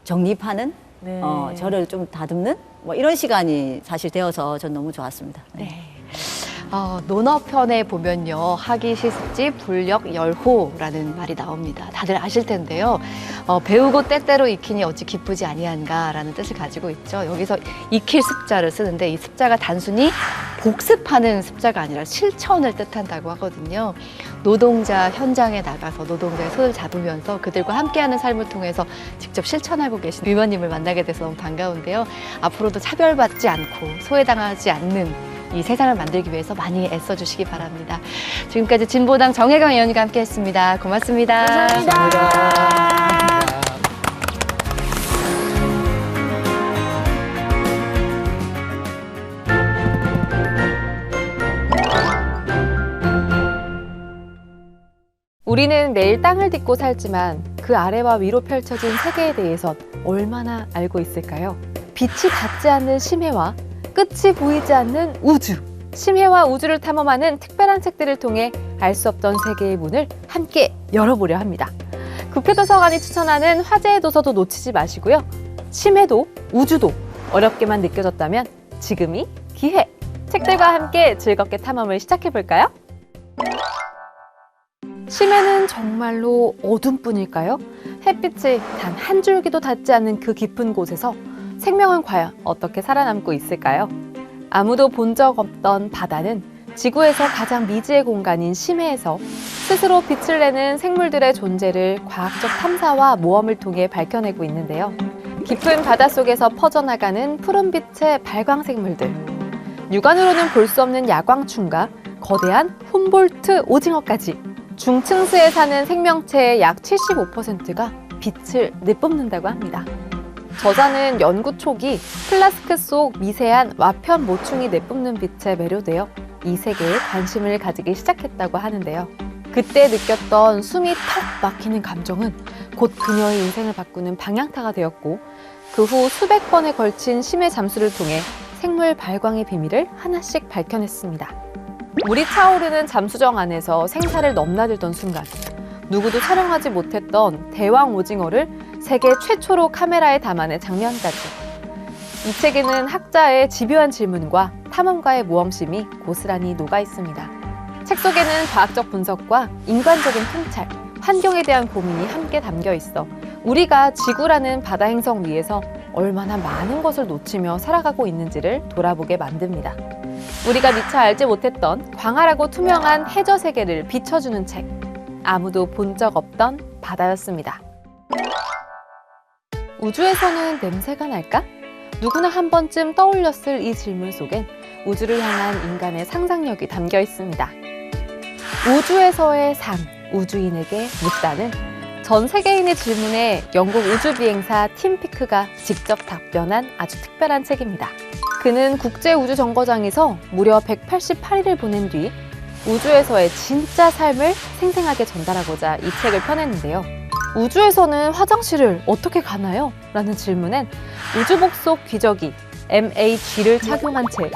정립하는 네. 저를 좀 다듬는 뭐 이런 시간이 사실 되어서 전 너무 좋았습니다. 네. 논어편에 보면요. 학이 시습지 불력 열호라는 말이 나옵니다. 다들 아실 텐데요. 배우고 때때로 익히니 어찌 기쁘지 아니한가라는 뜻을 가지고 있죠. 여기서 익힐 습자를 쓰는데 이 습자가 단순히 복습하는 습자가 아니라 실천을 뜻한다고 하거든요. 노동자 현장에 나가서 노동자의 손을 잡으면서 그들과 함께하는 삶을 통해서 직접 실천하고 계신 의원님을 만나게 돼서 너무 반가운데요. 앞으로도 차별받지 않고 소외당하지 않는 이 세상을 만들기 위해서 많이 애써주시기 바랍니다. 지금까지 진보당 정혜경 의원님과 함께했습니다. 고맙습니다. 감사합니다. 우리는 매일 땅을 딛고 살지만 그 아래와 위로 펼쳐진 세계에 대해선 얼마나 알고 있을까요? 빛이 닿지 않는 심해와 끝이 보이지 않는 우주. 심해와 우주를 탐험하는 특별한 책들을 통해 알 수 없던 세계의 문을 함께 열어보려 합니다. 국회도서관이 추천하는 화제의 도서도 놓치지 마시고요. 심해도 우주도 어렵게만 느껴졌다면 지금이 기회. 책들과 함께 즐겁게 탐험을 시작해볼까요? 심해는 정말로 어둠뿐일까요? 햇빛이 단 한 줄기도 닿지 않는 그 깊은 곳에서 생명은 과연 어떻게 살아남고 있을까요? 아무도 본 적 없던 바다는 지구에서 가장 미지의 공간인 심해에서 스스로 빛을 내는 생물들의 존재를 과학적 탐사와 모험을 통해 밝혀내고 있는데요. 깊은 바닷속에서 퍼져나가는 푸른빛의 발광생물들, 육안으로는 볼 수 없는 야광충과 거대한 훔볼트 오징어까지 중층수에 사는 생명체의 약 75%가 빛을 내뿜는다고 합니다. 저자는 연구 초기 플라스크 속 미세한 와편 모충이 내뿜는 빛에 매료되어 이 세계에 관심을 가지기 시작했다고 하는데요. 그때 느꼈던 숨이 턱 막히는 감정은 곧 그녀의 인생을 바꾸는 방향타가 되었고 그 후 수백 번에 걸친 심해 잠수를 통해 생물 발광의 비밀을 하나씩 밝혀냈습니다. 물이 차오르는 잠수정 안에서 생사를 넘나들던 순간 누구도 촬영하지 못했던 대왕 오징어를 세계 최초로 카메라에 담아낸 장면까지. 이 책에는 학자의 집요한 질문과 탐험가의 모험심이 고스란히 녹아 있습니다. 책 속에는 과학적 분석과 인간적인 통찰, 환경에 대한 고민이 함께 담겨 있어 우리가 지구라는 바다 행성 위에서 얼마나 많은 것을 놓치며 살아가고 있는지를 돌아보게 만듭니다. 우리가 미처 알지 못했던 광활하고 투명한 해저 세계를 비춰주는 책, 아무도 본 적 없던 바다였습니다. 우주에서는 냄새가 날까? 누구나 한 번쯤 떠올렸을 이 질문 속엔 우주를 향한 인간의 상상력이 담겨 있습니다. 우주에서의 삶, 우주인에게 묻다는 전 세계인의 질문에 영국 우주비행사 팀 피크가 직접 답변한 아주 특별한 책입니다. 그는 국제우주정거장에서 무려 188일을 보낸 뒤 우주에서의 진짜 삶을 생생하게 전달하고자 이 책을 펴냈는데요. 우주에서는 화장실을 어떻게 가나요? 라는 질문엔 우주복 속 기저귀 MHG를 착용한 채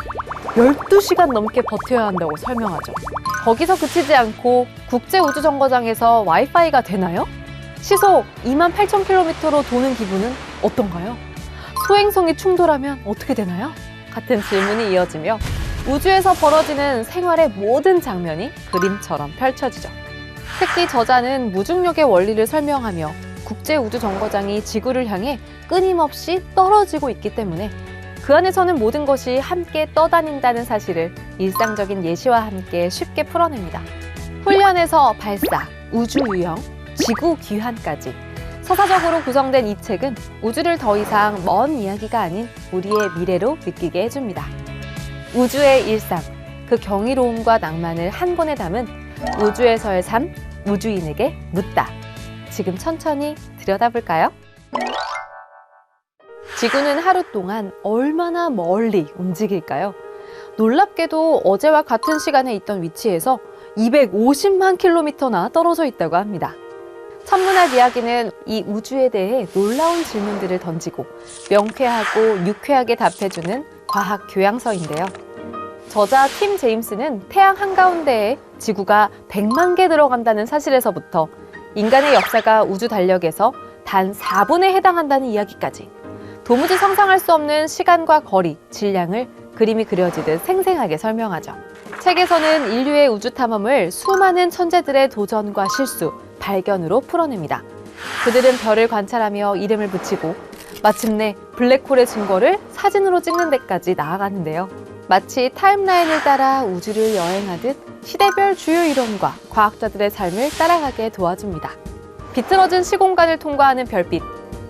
12시간 넘게 버텨야 한다고 설명하죠. 거기서 그치지 않고 국제우주정거장에서 와이파이가 되나요? 시속 28,000km로 도는 기분은 어떤가요? 소행성이 충돌하면 어떻게 되나요? 같은 질문이 이어지며 우주에서 벌어지는 생활의 모든 장면이 그림처럼 펼쳐지죠. 특히 저자는 무중력의 원리를 설명하며 국제우주정거장이 지구를 향해 끊임없이 떨어지고 있기 때문에 그 안에서는 모든 것이 함께 떠다닌다는 사실을 일상적인 예시와 함께 쉽게 풀어냅니다. 훈련에서 발사, 우주 유영, 지구 귀환까지 서사적으로 구성된 이 책은 우주를 더 이상 먼 이야기가 아닌 우리의 미래로 느끼게 해줍니다. 우주의 일상, 그 경이로움과 낭만을 한 권에 담은 우주에서의 삶, 우주인에게 묻다. 지금 천천히 들여다볼까요? 지구는 하루 동안 얼마나 멀리 움직일까요? 놀랍게도 어제와 같은 시간에 있던 위치에서 250만 킬로미터나 떨어져 있다고 합니다. 천문학 이야기는 이 우주에 대해 놀라운 질문들을 던지고 명쾌하고 유쾌하게 답해주는 과학 교양서인데요. 저자 팀 제임스는 태양 한가운데에 지구가 100만 개 들어간다는 사실에서부터 인간의 역사가 우주 달력에서 단 4분에 해당한다는 이야기까지 도무지 상상할 수 없는 시간과 거리, 질량을 그림이 그려지듯 생생하게 설명하죠. 책에서는 인류의 우주 탐험을 수많은 천재들의 도전과 실수, 발견으로 풀어냅니다. 그들은 별을 관찰하며 이름을 붙이고 마침내 블랙홀의 증거를 사진으로 찍는 데까지 나아가는데요. 마치 타임라인을 따라 우주를 여행하듯 시대별 주요 이론과 과학자들의 삶을 따라가게 도와줍니다. 비틀어진 시공간을 통과하는 별빛,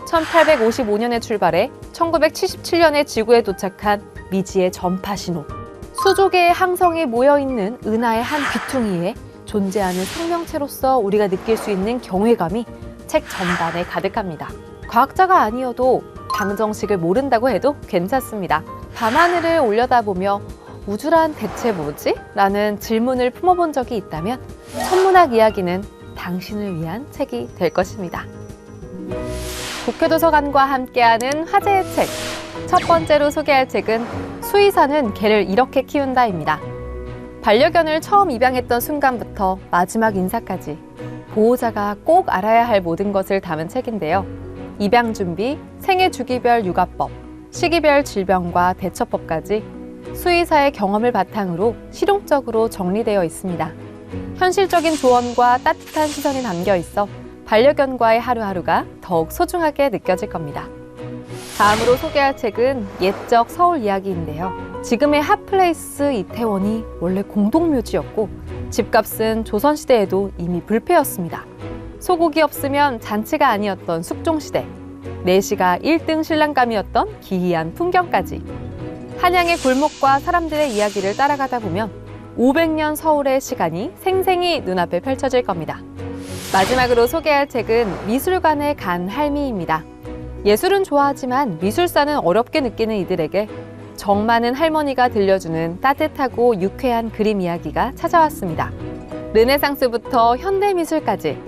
1855년에 출발해 1977년에 지구에 도착한 미지의 전파 신호, 수조 개의 항성이 모여있는 은하의 한 귀퉁이에 존재하는 생명체로서 우리가 느낄 수 있는 경외감이 책 전반에 가득합니다. 과학자가 아니어도 방정식을 모른다고 해도 괜찮습니다. 밤하늘을 올려다보며 우주란 대체 뭐지? 라는 질문을 품어본 적이 있다면 천문학 이야기는 당신을 위한 책이 될 것입니다. 국회도서관과 함께하는 화제의 책. 첫 번째로 소개할 책은 수의사는 개를 이렇게 키운다입니다. 반려견을 처음 입양했던 순간부터 마지막 인사까지 보호자가 꼭 알아야 할 모든 것을 담은 책인데요. 입양 준비, 생애 주기별 육아법, 시기별 질병과 대처법까지 수의사의 경험을 바탕으로 실용적으로 정리되어 있습니다. 현실적인 조언과 따뜻한 시선이 담겨 있어 반려견과의 하루하루가 더욱 소중하게 느껴질 겁니다. 다음으로 소개할 책은 옛적 서울 이야기인데요. 지금의 핫플레이스 이태원이 원래 공동묘지였고 집값은 조선시대에도 이미 불패였습니다. 소고기 없으면 잔치가 아니었던 숙종시대, 내시가 1등 신랑감이었던 기이한 풍경까지 한양의 골목과 사람들의 이야기를 따라가다 보면 500년 서울의 시간이 생생히 눈앞에 펼쳐질 겁니다. 마지막으로 소개할 책은 미술관에 간 할미입니다. 예술은 좋아하지만 미술사는 어렵게 느끼는 이들에게 정 많은 할머니가 들려주는 따뜻하고 유쾌한 그림 이야기가 찾아왔습니다. 르네상스부터 현대미술까지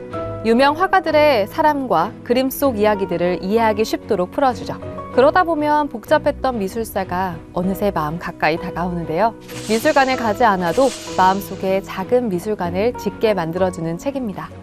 유명 화가들의 사람과 그림 속 이야기들을 이해하기 쉽도록 풀어주죠. 그러다 보면 복잡했던 미술사가 어느새 마음 가까이 다가오는데요. 미술관에 가지 않아도 마음속에 작은 미술관을 짓게 만들어주는 책입니다.